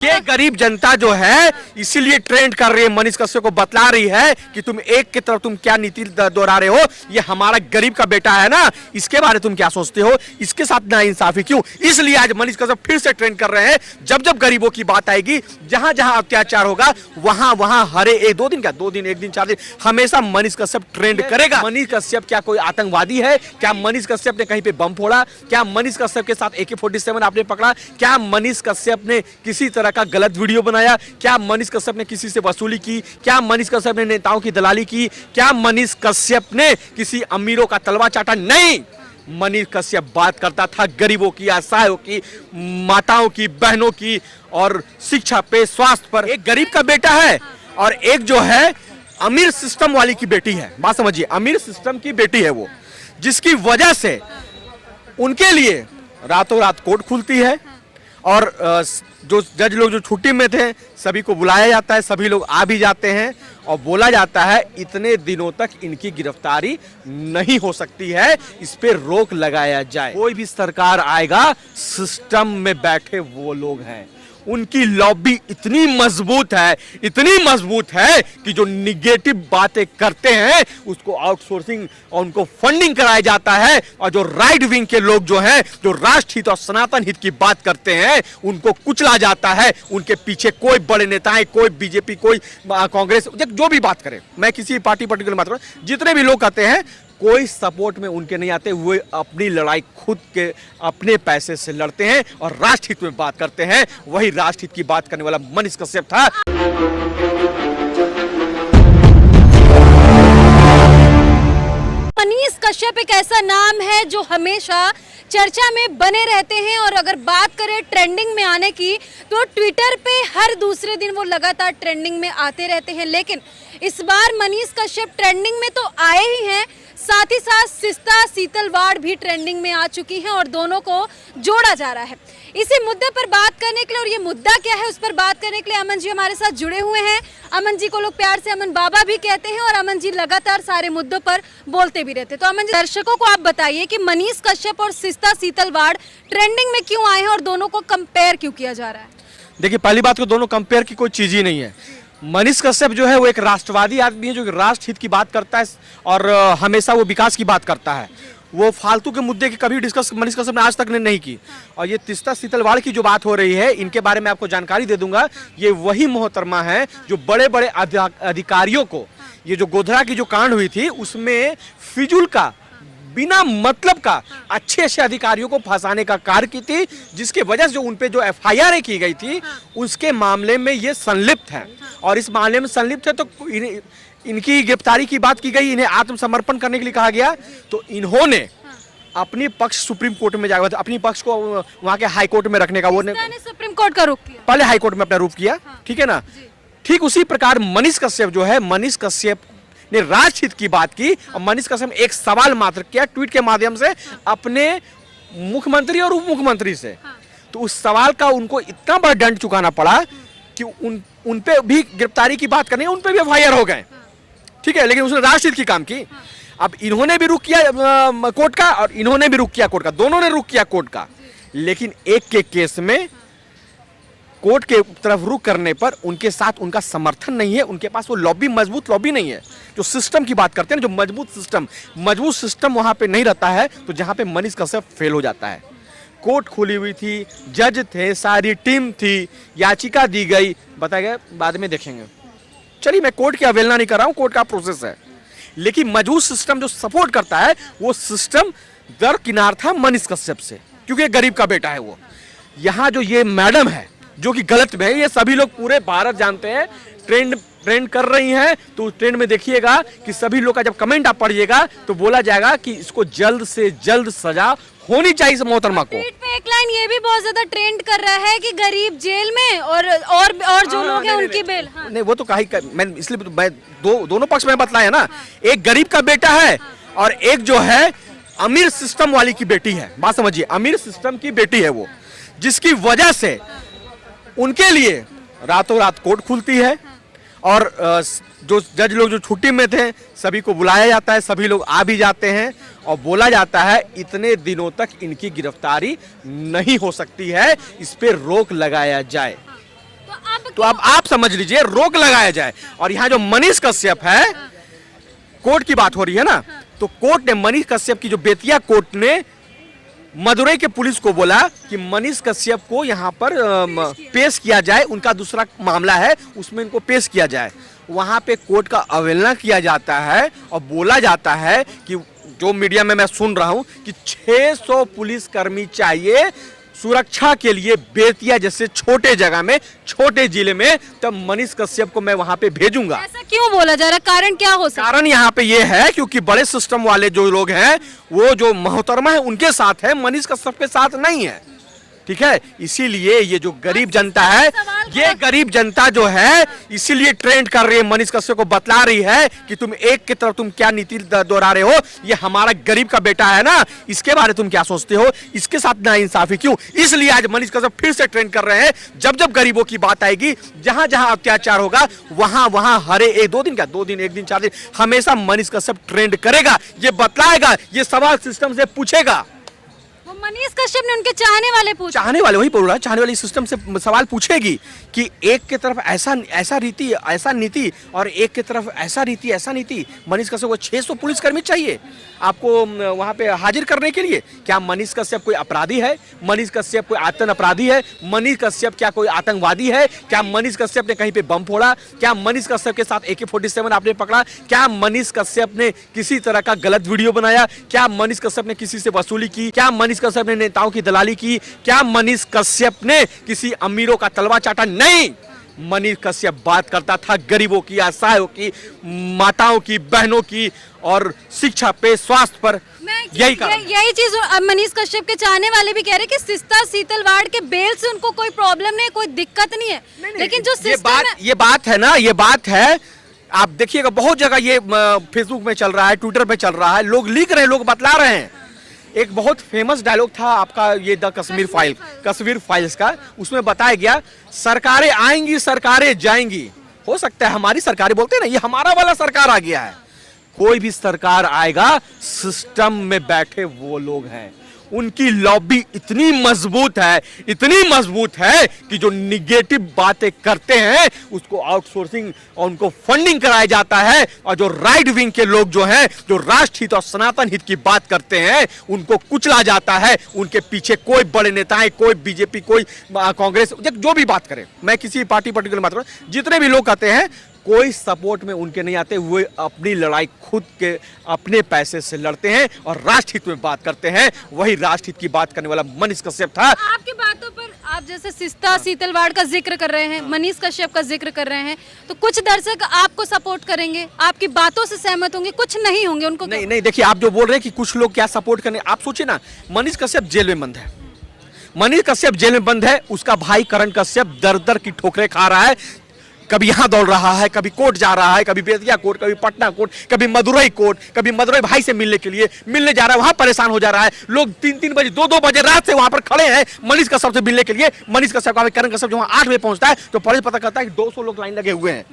ये गरीब जनता जो है इसीलिए ट्रेंड कर रही है, मनीष कश्यप को बतला रही है कि तुम एक की तरफ तुम क्या नीति दोहरा रहे हो। ये हमारा गरीब का बेटा है ना, इसके बारे में तुम क्या सोचते हो, इसके साथ नाइंसाफी क्यों। इसलिए आज मनीष कश्यप फिर से ट्रेंड कर रहे हैं। जब जब गरीबों की बात आएगी, जहां जहां अत्याचार होगा, वहां वहां हरे एक दो दिन क्या, 2 दिन 1 दिन 4 दिन हमेशा मनीष कश्यप ट्रेंड करेगा। मनीष कश्यप क्या कोई आतंकवादी है? क्या मनीष कश्यप ने कहीं पे बम फोड़ा? क्या मनीष कश्यप के साथ AK-47 आपने पकड़ा? क्या मनीष कश्यप ने किसी तरह का गलत वीडियो बनाया? क्या मनीष कश्यप ने किसी से वसूली की? क्या मनीष कश्यप ने नेताओं की दलाली की? क्या मनीष कश्यप ने किसी अमीरों का तलवा चाटा? नहीं, मनीष कश्यप बात करता था गरीबों की, असहायों की, माताओं की, बहनों की और शिक्षा पे, स्वास्थ्य पर। एक गरीब का बेटा है और एक जो है अमीर सिस्टम वाली की बेटी है। बात समझिए, अमीर सिस्टम की बेटी है वो, जिसकी वजह से उनके लिए रातों रात कोर्ट खुलती है और जो जज लोग जो छुट्टी में थे सभी को बुलाया जाता है, सभी लोग आ भी जाते हैं और बोला जाता है इतने दिनों तक इनकी गिरफ्तारी नहीं हो सकती है, इस पे रोक लगाया जाए। कोई भी सरकार आएगा, सिस्टम में बैठे वो लोग हैं, उनकी लॉबी इतनी मजबूत है कि जो निगेटिव बातें करते हैं उसको आउटसोर्सिंग और उनको फंडिंग कराया जाता है। और जो राइट विंग के लोग जो हैं, जो राष्ट्र हित और सनातन हित की बात करते हैं, उनको कुचला जाता है। उनके पीछे कोई बड़े नेताएं, कोई बीजेपी, कोई कांग्रेस, जो भी बात करे, मैं किसी पार्टी पर्टिकुलर बात करूं, जितने भी लोग कहते हैं कोई सपोर्ट में उनके नहीं आते। वो अपनी लड़ाई खुद के अपने पैसे से लड़ते हैं और राष्ट्रहित में बात करते हैं। वही राष्ट्रहित की बात करने वाला मनीष कश्यप था। मनीष कश्यप एक ऐसा नाम है जो हमेशा चर्चा में बने रहते हैं और अगर बात करें ट्रेंडिंग में आने की तो ट्विटर पे हर दूसरे दिन वो लगातार ट्रेंडिंग में आते रहते हैं। लेकिन इस बार मनीष कश्यप ट्रेंडिंग में तो आए ही हैं, साथ ही साथ सिस्ता सीतलवाड़ भी ट्रेंडिंग में आ चुकी हैं और दोनों को जोड़ा जा रहा है। इसी मुद्दे पर बात करने के लिए, और ये मुद्दा क्या है उस पर बात करने के लिए अमन जी हमारे साथ जुड़े हुए हैं। अमन जी को लोग प्यार से अमन बाबा भी कहते हैं और अमन जी लगातार सारे मुद्दों पर बोलते भी रहते हैं। तो अमन जी, दर्शकों को आप बताइए कि मनीष कश्यप और सिस्ता सीतलवाड़ ट्रेंडिंग में क्यों आए हैं और दोनों को कंपेयर क्यों किया जा रहा है? देखिए, पहली बात तो दोनों कंपेयर की कोई चीज ही नहीं है। मनीष कश्यप जो है वो एक राष्ट्रवादी आदमी है, जो कि राष्ट्र हित की बात करता है और हमेशा वो विकास की बात करता है। वो फालतू के मुद्दे की कभी डिस्कस मनीष कश्यप ने आज तक नहीं की। और ये सिस्ता सीतलवाड़ की जो बात हो रही है, इनके बारे में आपको जानकारी दे दूंगा। ये वही मोहतरमा है जो बड़े बड़े अधिकारियों को, ये जो गोधरा की जो कांड हुई थी उसमें फिजूल का, बिना मतलब का अच्छे अच्छे अधिकारियों को फंसाने का कार्य की थी, जिसके वजह से जो उनपे जो FIR की गई थी उसके मामले में ये संलिप्त है। और इस मामले में संलिप्त है तो इनकी गिरफ्तारी की बात की गई, इन्हें आत्मसमर्पण करने के लिए कहा गया। तो इन्होंने अपनी पक्ष सुप्रीम कोर्ट में जाकर अपनी पक्ष को वहां के हाई कोर्ट में रखने का, वो सुप्रीम कोर्ट का रुख किया, पहले हाई कोर्ट में अपना रूप किया, ठीक है ना। ठीक उसी प्रकार मनीष कश्यप जो है, मनीष कश्यप ने राष्ट्रहित की बात की और मनीष कश्यप एक सवाल मात्र किया ट्वीट के माध्यम से अपने मुख्यमंत्री और उप मुख्यमंत्री से। तो उस सवाल का उनको इतना बड़ा दंड चुकाना पड़ा कि उन पे भी गिरफ्तारी की बात करनी है, उन पे भी FIR हो गए, ठीक है। लेकिन उसने राष्ट्रहित की काम की। अब इन्होंने भी रुक किया कोर्ट का और इन्होंने भी रुक किया कोर्ट का, दोनों ने रुक किया कोर्ट का। लेकिन एक के केस में कोर्ट के तरफ रुख करने पर उनके साथ उनका समर्थन नहीं है, उनके पास वो लॉबी, मजबूत लॉबी नहीं है। जो सिस्टम की बात करते हैं, जो मजबूत सिस्टम वहां पे नहीं रहता है, तो जहां पे मनीष कश्यप फेल हो जाता है। कोर्ट खुली हुई थी, जज थे, सारी टीम थी, याचिका दी गई, बताया गया बाद में देखेंगे। चलिए, मैं कोर्ट की अवहेलना नहीं कर रहा हूं, कोर्ट का प्रोसेस है। लेकिन मजबूत सिस्टम जो सपोर्ट करता है, वो सिस्टम दरकिनार था मनीष कश्यप से, क्योंकि गरीब का बेटा है वो। यहाँ जो ये मैडम है जो कि गलत में है, ये सभी लोग पूरे भारत जानते हैं, ट्रेंड कर रही हैं। तो उस ट्रेंड में देखिएगा कि सभी लोग का जब कमेंट आप पढ़िएगा तो बोला जाएगा कि इसको जल्द से जल्द सजा होनी चाहिए इस मोहतरमा को। ट्वीट पे एक लाइन ये भी बहुत ज्यादा ट्रेंड कर रहा है कि गरीब जेल में और जो लोग हैं उनकी बेल। नहीं, वो तो मैं इसलिए मैं दोनों पक्ष में बतलाया ना। एक गरीब का बेटा है और एक जो है अमीर सिस्टम वाली की बेटी है। बात समझिए, अमीर सिस्टम की बेटी है वो, जिसकी वजह से उनके लिए रातों रात कोर्ट खुलती है और जो जज लोग जो छुट्टी में थे सभी को बुलाया जाता है, सभी लोग आ भी जाते हैं और बोला जाता है इतने दिनों तक इनकी गिरफ्तारी नहीं हो सकती है, इस पे रोक लगाया जाए। तो अब आप समझ लीजिए रोक लगाया जाए। और यहाँ जो मनीष कश्यप है, कोर्ट की बात हो रही है ना, तो कोर्ट ने मनीष कश्यप की जो बेतिया कोर्ट ने मदुरई के पुलिस को बोला कि मनीष कश्यप को यहाँ पर पेश किया जाए, उनका दूसरा मामला है उसमें इनको पेश किया जाए। वहाँ पे कोर्ट का अवहेलना किया जाता है और बोला जाता है कि जो मीडिया में मैं सुन रहा हूँ कि 600 पुलिसकर्मी चाहिए सुरक्षा के लिए बेतिया जैसे छोटे जगह में, छोटे जिले में, तब मनीष कश्यप को मैं वहां पे भेजूंगा। ऐसा क्यों बोला जा रहा है, कारण क्या हो सकता है? कारण यहाँ पे ये है क्योंकि बड़े सिस्टम वाले जो लोग हैं वो जो मोहतरमा है उनके साथ है, मनीष कश्यप के साथ नहीं है। ठीक है, इसीलिए ये जो गरीब जनता है, ये गरीब जनता जो है इसीलिए ट्रेंड कर रही है, मनीष कश्यप को बतला रही है कि तुम एक की तरफ तुम क्या नीति दोहरा रहे हो, ये हमारा गरीब का बेटा है ना, इसके बारे तुम क्या सोचते हो, इसके साथ ना इंसाफी क्यों। इसलिए आज मनीष कश्यप फिर से ट्रेंड कर रहे हैं। जब जब गरीबों की बात आएगी, जहां जहां अत्याचार होगा, वहां वहां हरे एक दो दिन क्या, 2 दिन 1 दिन 4 दिन, हमेशा मनीष कश्यप ट्रेंड करेगा, ये बतलाएगा, ये सवाल सिस्टम से पूछेगा। मनीष कश्यप ने उनके चाहने वाले पूछे, चाहने वाले वही बोल रहा है, चाहने वाली सिस्टम से सवाल पूछेगी कि एक की तरफ ऐसा रीति ऐसा नीति और एक की तरफ ऐसा रीति ऐसा नीति। मनीष कश्यप को 600 पुलिसकर्मी चाहिए आपको वहां पे हाजिर करने के लिए। क्या मनीष कश्यप कोई अपराधी है? मनीष कश्यप कोई आतंक अपराधी है? मनीष कश्यप क्या कोई आतंकवादी है? क्या मनीष कश्यप ने कहीं पे बम फोड़ा? क्या मनीष कश्यप के साथ AK-47 आपने पकड़ा? क्या मनीष कश्यप ने किसी तरह का गलत वीडियो बनाया? क्या मनीष कश्यप ने किसी से वसूली की? क्या मनीष कश्यप ने नेताओं की दलाली की? क्या मनीष कश्यप ने किसी अमीरों का तलवा चाटा? नहीं, मनीष कश्यप बात करता था गरीबों की, असहायों की, माताओं की, बहनों की और शिक्षा पे, स्वास्थ्य पर। यही चीज मनीष कश्यप के चाहने वाले भी कह रहे हैं कि सिस्ता सीतलवाड़ के बेल से उनको कोई प्रॉब्लम नहीं है, कोई दिक्कत नहीं है। लेकिन जो ये बात है ना, ये बात है, आप देखिएगा बहुत जगह ये फेसबुक में चल रहा है, ट्विटर पे चल रहा है, लोग लिख रहे हैं, लोग बतला रहे हैं। एक बहुत फेमस डायलॉग था आपका ये द कश्मीर फाइल्स का, उसमें बताया गया सरकारें आएंगी सरकारें जाएंगी। हो सकता है हमारी सरकारें, बोलते हैं ना, ये हमारा वाला सरकार आ गया है। कोई भी सरकार आएगा, सिस्टम में बैठे वो लोग हैं, उनकी लॉबी इतनी मजबूत है कि जो निगेटिव बातें करते हैं उसको आउटसोर्सिंग और उनको फंडिंग कराया जाता है। और जो राइट विंग के लोग जो हैं, जो राष्ट्र हित और सनातन हित की बात करते हैं, उनको कुचला जाता है। उनके पीछे कोई बड़े नेता है, कोई बीजेपी, कोई कांग्रेस, जो भी बात करे, मैं किसी पार्टी पर्टिकुलर बात करूं, जितने भी लोग कहते हैं, कोई सपोर्ट में उनके नहीं आते। वो अपनी लड़ाई खुद के अपने पैसे से लड़ते हैं और राष्ट्र हित में बात करते हैं। वही राष्ट्र हित की बात करने वाला मनीष कश्यप था। आपकी बातों पर आप जैसे सिस्ता सीतलवाड़ का जिक्र कर रहे हैं, मनीष कश्यप का जिक्र कर रहे हैं, तो कुछ दर्शक आपको सपोर्ट करेंगे, आपकी बातों से सहमत होंगे, कुछ नहीं होंगे। उनको नहीं, देखिए आप जो बोल रहे हैं कि कुछ लोग क्या सपोर्ट करने, आप सोचिए ना, मनीष कश्यप जेल में बंद है, मनीष कश्यप जेल में बंद है, उसका भाई करण कश्यप दर की ठोकरें खा रहा है। कभी यहाँ दौड़ रहा है, कभी कोर्ट जा रहा है, कभी बेतिया कोर्ट, कभी पटना कोर्ट, कभी मदुरई कोर्ट, कभी मदुरई भाई से मिलने के लिए मिलने जा रहा है, वहां परेशान हो जा रहा है। लोग 3-3 बजे 2-2 बजे रात से वहां पर खड़े हैं मनीष कश्यप से मिलने के लिए। मनीष कश्यप का करण कश्यप जो वहां 8 बजे पहुंचता है तो पुलिस पता करता है कि 200 लोग लाइन लगे हुए हैं।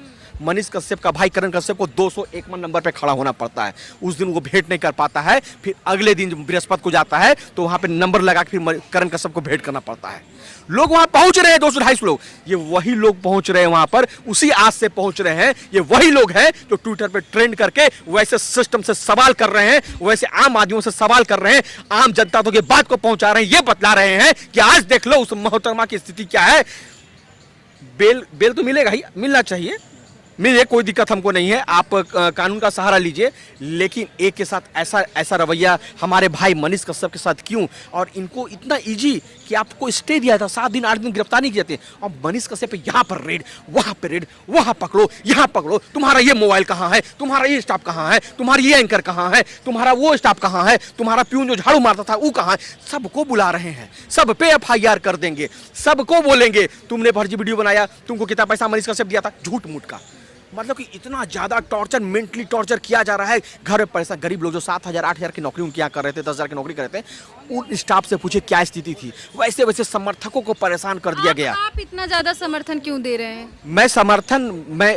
मनीष कश्यप का भाई करण कश्यप को 201 नंबर पे खड़ा होना पड़ता है। उस दिन वो भेंट नहीं कर पाता है, फिर अगले दिन बृहस्पति को जाता है तो वहां पे नंबर लगा के फिर करण कश्यप को भेंट करना पड़ता है। लोग वहां पहुंच रहे हैं, 200-250 लोग, ये वही लोग पहुंच रहे हैं वहां पर, उसी आज से पहुंच रहे हैं। ये वही लोग हैं जो ट्विटर पे ट्रेंड करके वैसे सिस्टम से सवाल कर रहे हैं, वैसे आम आदमियों से सवाल कर रहे हैं, आम जनता तक ये बात को पहुंचा रहे हैं, ये बतला रहे हैं कि आज देख लो उस मोहतरमा की स्थिति क्या है। बेल तो मिलेगा ही, मिलना चाहिए, मिले, कोई दिक्कत हमको नहीं है, आप कानून का सहारा लीजिए। लेकिन एक के साथ ऐसा रवैया हमारे भाई मनीष कश्यप के साथ क्यों? और इनको इतना इजी कि आपको स्टे दिया था, 7 दिन 8 दिन गिरफ्तार नहीं किए थे, और मनीष कश्यप यहाँ पर रेड, वहाँ पे रेड, वहाँ पकड़ो, यहाँ पकड़ो, तुम्हारा ये मोबाइल कहाँ है, तुम्हारा ये स्टाफ कहाँ है, तुम्हारी ये एंकर कहाँ है, तुम्हारा वो स्टाफ कहाँ है, तुम्हारा प्यून जो झाड़ू मारता था वो कहाँ है। सबको बुला रहे हैं, सब पे FIR कर देंगे, सबको बोलेंगे तुमने फर्जी वीडियो बनाया, तुमको कितना पैसा मनीष कश्यप दिया था, झूठ मूठ का। मतलब कि इतना ज्यादा टॉर्चर, मेंटली टॉर्चर किया जा रहा है। घर में पैसा, गरीब लोग जो 7,000 8,000 की नौकरी उनके यहाँ कर रहे थे, 10,000 की नौकरी कर रहे थे, उन स्टाफ से पूछे क्या स्थिति थी, वैसे वैसे समर्थकों को परेशान कर दिया गया। आप इतना ज्यादा समर्थन क्यों दे रहे हैं?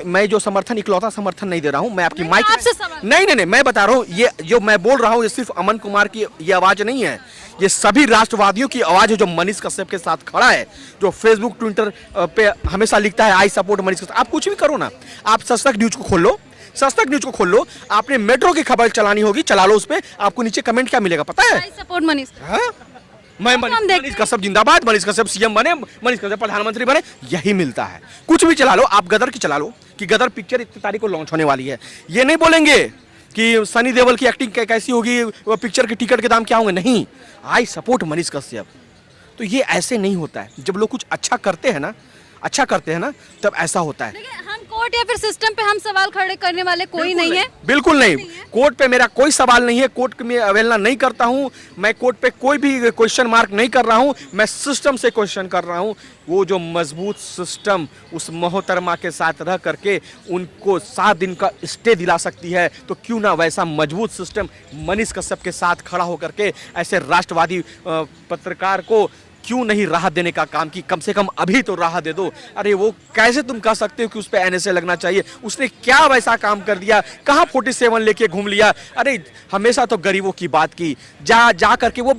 मैं जो समर्थन इकलौता समर्थन नहीं दे रहा हूँ। मैं आपकी नहीं, माइक आपसे सवाल। नहीं, मैं बता रहा हूँ, ये जो मैं बोल रहा हूँ ये सिर्फ अमन कुमार की ये आवाज नहीं है, ये सभी राष्ट्रवादियों की आवाज है जो मनीष कश्यप के साथ खड़ा है, जो फेसबुक ट्विटर पे हमेशा लिखता है आई सपोर्ट मनीष कश्यप। आप कुछ भी करो ना, आप सच तक न्यूज को खोल लो, सच तक न्यूज को खोल लो, आपने मेट्रो की खबर चलानी होगी, चला लो, उस पे आपको नीचे कमेंट क्या मिलेगा पता है? आई सपोर्ट मनीष। हाँ? मैं मनीष कश्यप जिंदाबाद, मनीष कश्यप सीएम बने, मनीष कश्यप प्रधानमंत्री बने, यही मिलता है। कुछ भी चला लो, आप गदर की चला लो कि गदर पिक्चर इतनी तारीख को लॉन्च होने वाली है, ये नहीं बोलेंगे कि सनी देओल की एक्टिंग कैसी होगी, वो पिक्चर के टिकट के दाम क्या होंगे, नहीं, आई सपोर्ट मनीष कश्यप। तो ये ऐसे नहीं होता है, जब लोग कुछ अच्छा करते हैं ना तब ऐसा होता है। देखिए, हम कोर्ट या फिर सिस्टम पे हम सवाल खड़े करने वाले कोई नहीं है। बिल्कुल नहीं, कोर्ट पे मेरा कोई सवाल नहीं है, कोर्ट में अवहेलना नहीं करता हूं मैं, कोर्ट पे कोई भी क्वेश्चन मार्क नहीं कर रहा हूं, मैं सिस्टम से क्वेश्चन कर रहा हूं। वो जो मजबूत सिस्टम उस मोहतरमा के साथ रह करके उनको 7 दिन का स्टे दिला सकती है, तो क्यों ना वैसा मजबूत सिस्टम मनीष कश्यप के साथ खड़ा होकर के ऐसे राष्ट्रवादी पत्रकार को क्यों नहीं राहत देने का काम की, कम से कम अभी तो राहत दे दो। अरे वो कैसे तुम कह सकते हो कि उस पे एनएसए लगना चाहिए? उसने क्या वैसा काम कर दिया? कहाँ 47 लेके घूम लिया? अरे हमेशा तो गरीबों की बात की, जा करके वो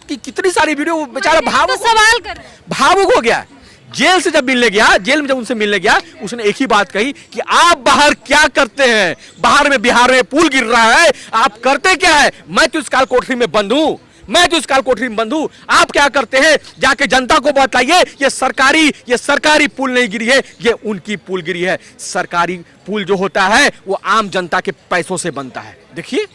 कितनी सारी वीडियो, बेचारा भावुक हो गया। जेल से जब मिलने गया, जेल में जब उनसे मिलने गया, उसने एक ही बात कही कि आप बाहर क्या करते हैं? बाहर में बिहार में पुल गिर रहा है, आप करते क्या है? मैं तो इस काल कोठरी में बंद हूं, आप क्या करते हैं? जाके जनता को बताइए, ये सरकारी पुल नहीं गिरी है, ये उनकी पुल गिरी है। सरकारी पुल जो होता है वो आम जनता के पैसों से बनता है। देखिए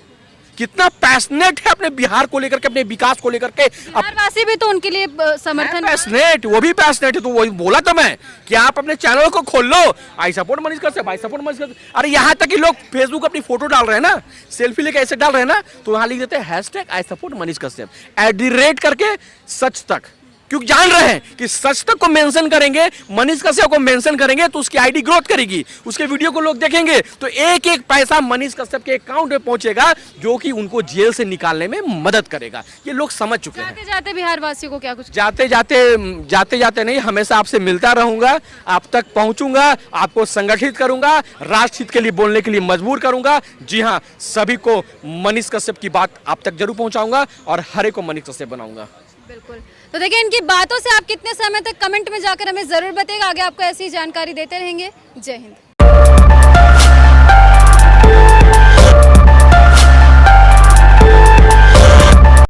कितना पैशनेट है अपने बिहार को लेकर के, अपने विकास को लेकर के। बिहारवासी भी तो उनके लिए समर्थन, पैशनेट, वो भी पैशनेट है, तो वही बोला तो मैं कि आप अपने चैनल को खोल लो, I support Manish Kashyap, I support Manish Kashyap. अरे यहाँ तक कि लोग फेसबुक अपनी फोटो डाल रहे हैं ना, सेल्फी लेके ऐसे डाल रहे हैं ना, तो वहां लिख देते हैं हैशटैग आई सपोर्ट मनीष कश्यप @ करके सच तक, क्योंकि जान रहे हैं कि सच तक को मेंशन करेंगे, मनीष कश्यप को मेंशन करेंगे तो उसकी आईडी ग्रोथ करेगी, उसके वीडियो को लोग देखेंगे, तो एक एक पैसा मनीष कश्यप के अकाउंट में पहुंचेगा, जो कि उनको जेल से निकालने में मदद करेगा। ये लोग समझ चुके हैं। जाते बिहार वासियों को क्या कुछ जाते जाते नहीं, हमेशा आपसे मिलता रहूंगा, आप तक पहुंचूंगा, आपको संगठित करूंगा, राष्ट्र हित के लिए बोलने के लिए मजबूर करूंगा। जी हाँ, सभी को मनीष कश्यप की बात आप तक जरूर पहुंचाऊंगा और हर एक को मनीष कश्यप बनाऊंगा। बिल्कुल। तो देखिए, इनकी बातों से आप कितने समय तक कमेंट में जाकर हमें जरूर बताइएगा। आगे आपको ऐसी जानकारी देते रहेंगे। जय हिंद।